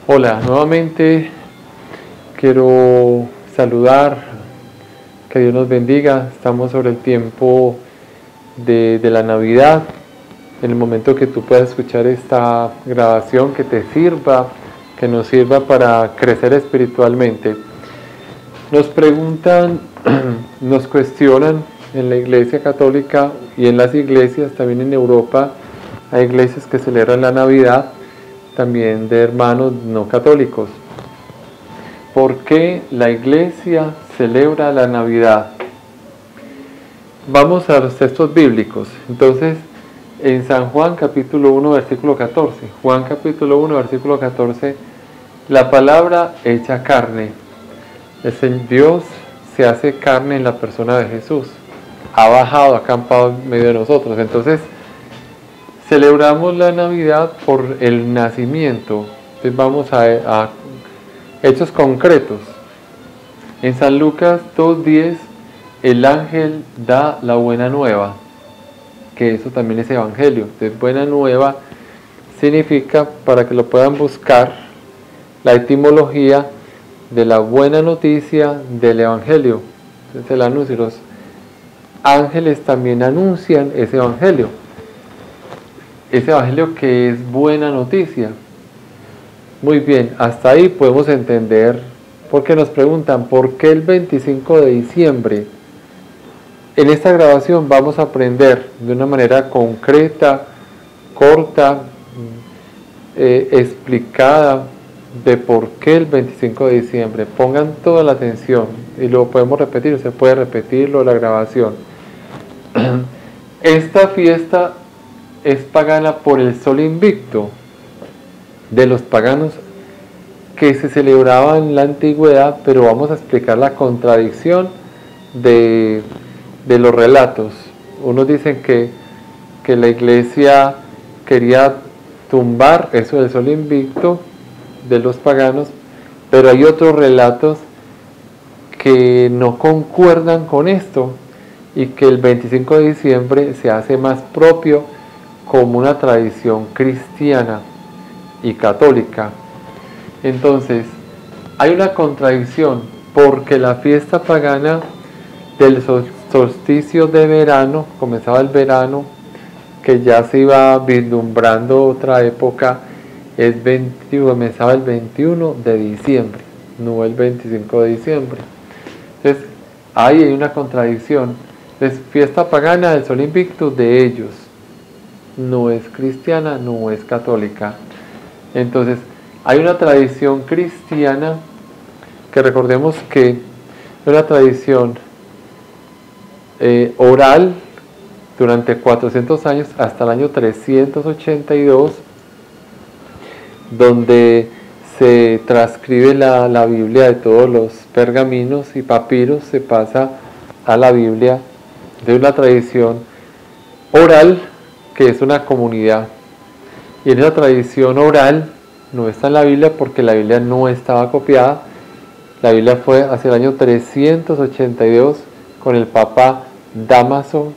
Hola, nuevamente quiero saludar, que Dios nos bendiga. Estamos sobre el tiempo de la Navidad. En el momento que tú puedas escuchar esta grabación, que te sirva, que nos sirva para crecer espiritualmente. Nos preguntan, nos cuestionan en la Iglesia Católica y en las iglesias, también en Europa, hay iglesias que celebran la Navidad, también de hermanos no católicos. ¿Por qué la iglesia celebra la Navidad? Vamos a los textos bíblicos. Entonces, en San Juan capítulo 1, versículo 14, Juan capítulo 1, versículo 14, la palabra hecha carne. Es el Dios se hace carne en la persona de Jesús. Ha bajado, ha acampado en medio de nosotros. Entonces, celebramos la Navidad por el nacimiento. Entonces vamos a hechos concretos. En San Lucas 2:10, el ángel da la buena nueva, que eso también es evangelio. Entonces buena nueva significa, para que lo puedan buscar, la etimología de la buena noticia del evangelio. Entonces el anuncio, los ángeles también anuncian ese evangelio que es buena noticia. Muy bien, hasta ahí podemos entender, porque nos preguntan, ¿por qué el 25 de diciembre? En esta grabación vamos a aprender de una manera concreta, corta, explicada, de por qué el 25 de diciembre. Pongan toda la atención y lo podemos repetir, usted puede repetirlo, la grabación. Esta fiesta es pagana por el sol invicto de los paganos que se celebraba en la antigüedad, pero vamos a explicar la contradicción de los relatos. Unos dicen que la iglesia quería tumbar eso del sol invicto de los paganos, pero hay otros relatos que no concuerdan con esto y que el 25 de diciembre se hace más propio como una tradición cristiana y católica. Entonces, hay una contradicción, porque la fiesta pagana del solsticio de verano, comenzaba el verano, que ya se iba vislumbrando otra época, comenzaba el 21 de diciembre, no el 25 de diciembre. Entonces, ahí hay una contradicción. Es fiesta pagana del sol invictus de ellos, no es cristiana, no es católica. Entonces, hay una tradición cristiana que recordemos que es una tradición oral durante 400 años hasta el año 382, donde se transcribe la Biblia de todos los pergaminos y papiros, se pasa a la Biblia de una tradición oral que es una comunidad. Y en esa tradición oral no está en la Biblia, porque la Biblia no estaba copiada. La Biblia fue hacia el año 382 con el Papa Dámaso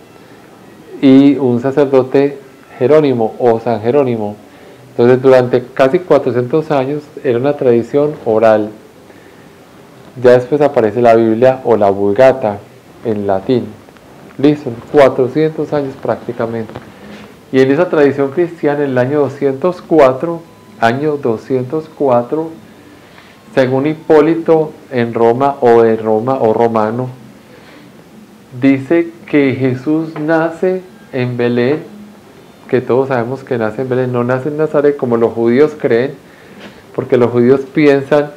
y un sacerdote Jerónimo o San Jerónimo. Entonces durante casi 400 años era una tradición oral. Ya después aparece la Biblia o la Vulgata en latín. Listo, 400 años prácticamente. Y en esa tradición cristiana, en el año 204, según Hipólito en Roma o romano, dice que Jesús nace en Belén, que todos sabemos que nace en Belén, no nace en Nazaret como los judíos creen, porque los judíos piensan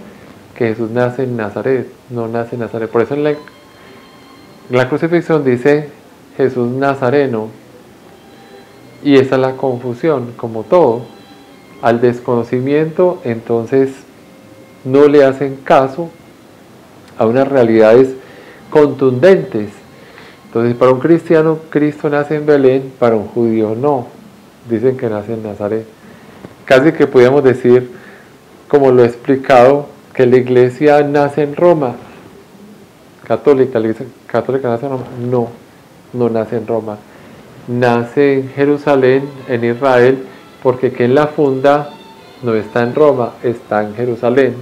que Jesús nace en Nazaret, no nace en Nazaret. Por eso en la crucifixión dice Jesús Nazareno, y esa es la confusión, como todo. Al desconocimiento, entonces no le hacen caso a unas realidades contundentes. Entonces, para un cristiano, Cristo nace en Belén, para un judío no. Dicen que nace en Nazaret. Casi que podríamos decir, como lo he explicado, que la iglesia nace en Roma, católica. La iglesia católica nace en Roma. No, no nace en Roma. Nace en Jerusalén, en Israel, porque quien la funda no está en Roma, está en Jerusalén.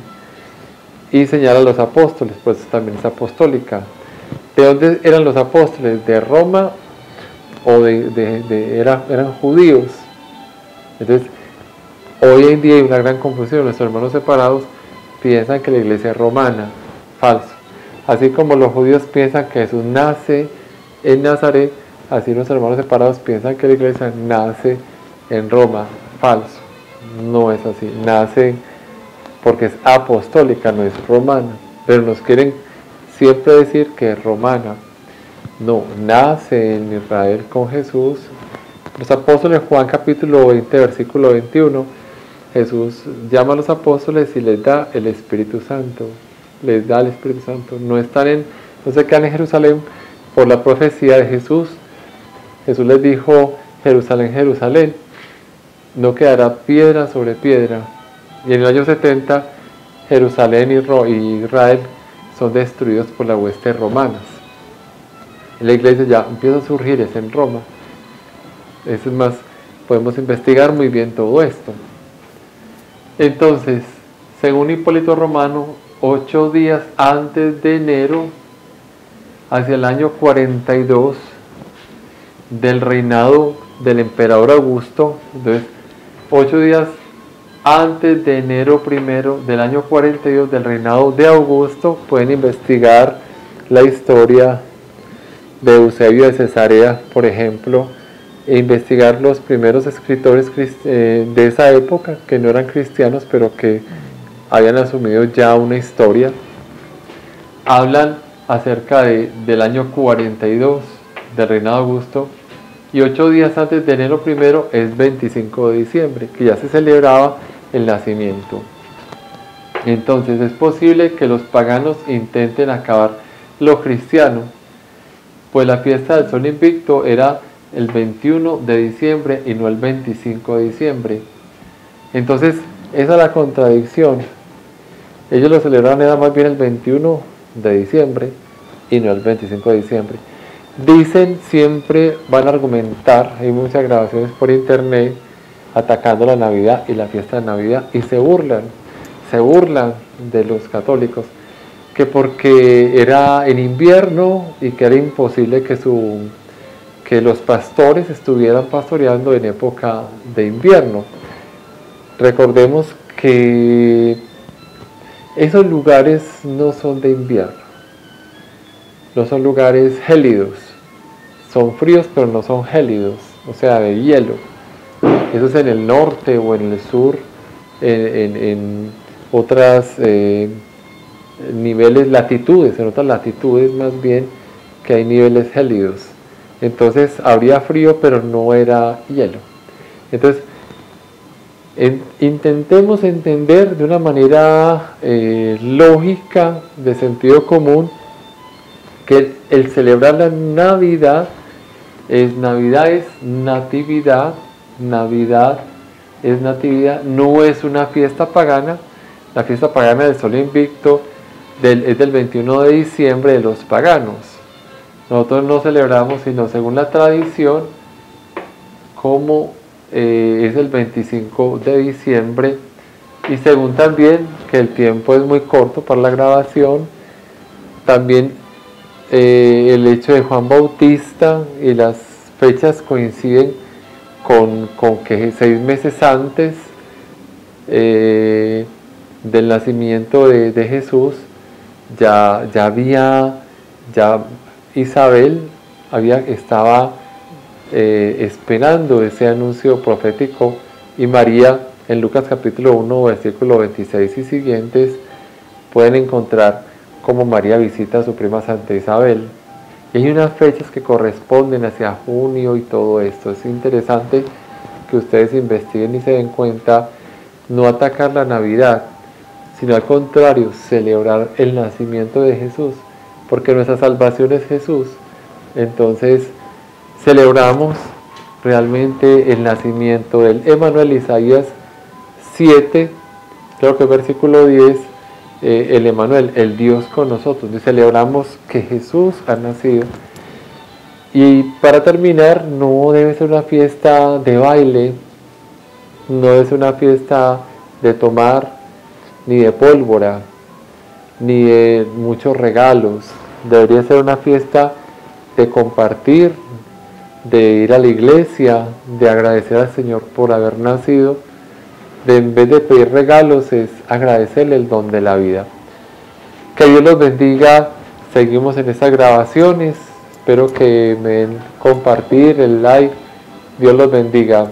Y señala a los apóstoles, pues también es apostólica. ¿De dónde eran los apóstoles? ¿De Roma o eran judíos? Entonces, hoy en día hay una gran confusión. Nuestros hermanos separados piensan que la iglesia es romana. Falso. Así como los judíos piensan que Jesús nace en Nazaret, así nuestros hermanos separados piensan que la iglesia nace en Roma. Falso. No es así. Nace porque es apostólica, no es romana. Pero nos quieren siempre decir que es romana. No, nace en Israel con Jesús. Los apóstoles, Juan capítulo 20, versículo 21, Jesús llama a los apóstoles y les da el Espíritu Santo. Les da el Espíritu Santo. No se quedan en Jerusalén por la profecía de Jesús. Jesús les dijo: Jerusalén, Jerusalén, no quedará piedra sobre piedra. Y en el año 70, Jerusalén y Israel son destruidos por las huestes romanas. La iglesia ya empieza a surgir, es en Roma. Eso es más, podemos investigar muy bien todo esto. Entonces, según Hipólito Romano, 8 días antes de enero, hacia el año 42 del reinado del emperador Augusto, entonces 8 días antes de enero primero del año 42 del reinado de Augusto, pueden investigar la historia de Eusebio de Cesarea, por ejemplo, e investigar los primeros escritores de esa época, que no eran cristianos, pero que habían asumido ya una historia. Hablan acerca del año 42 del reinado de Augusto, y 8 días antes de enero primero es 25 de diciembre, que ya se celebraba el nacimiento. Entonces es posible que los paganos intenten acabar lo cristiano, pues la fiesta del sol invicto era el 21 de diciembre y no el 25 de diciembre. Entonces esa es la contradicción. Ellos lo celebraban era más bien el 21 de diciembre y no el 25 de diciembre. Dicen, siempre van a argumentar, hay muchas grabaciones por internet atacando la Navidad y la fiesta de Navidad, y se burlan de los católicos, que porque era en invierno y que era imposible que los pastores estuvieran pastoreando en época de invierno. Recordemos que esos lugares no son de invierno, no son lugares gélidos, son fríos pero no son gélidos, o sea, de hielo. Eso es en el norte o en el sur, en otras niveles, latitudes, en otras latitudes más bien, que hay niveles gélidos. Entonces habría frío pero no era hielo. Entonces intentemos entender de una manera lógica, de sentido común, que el celebrar la Navidad es natividad, Navidad es natividad, no es una fiesta pagana. La fiesta pagana del sol invicto es del 21 de diciembre de los paganos. Nosotros no celebramos sino según la tradición, como es el 25 de diciembre, y según también que el tiempo es muy corto para la grabación, también el hecho de Juan Bautista y las fechas coinciden con que 6 meses antes del nacimiento de Jesús ya Isabel estaba esperando ese anuncio profético, y María, en Lucas capítulo 1 versículo 26 y siguientes, pueden encontrar cómo María visita a su prima Santa Isabel. Y hay unas fechas que corresponden hacia junio y todo esto. Es interesante que ustedes investiguen y se den cuenta, no atacar la Navidad, sino al contrario, celebrar el nacimiento de Jesús, porque nuestra salvación es Jesús. Entonces celebramos realmente el nacimiento del Emmanuel. Isaías 7, creo que versículo 10, el Emmanuel, el Dios con nosotros. Y celebramos que Jesús ha nacido. Y para terminar, no debe ser una fiesta de baile, no debe ser una fiesta de tomar, ni de pólvora, ni de muchos regalos. Debería ser una fiesta de compartir, de ir a la iglesia, de agradecer al Señor por haber nacido. En vez de pedir regalos es agradecerle el don de la vida. Que Dios los bendiga. Seguimos en estas grabaciones. Espero que me den compartir, el like. Dios los bendiga.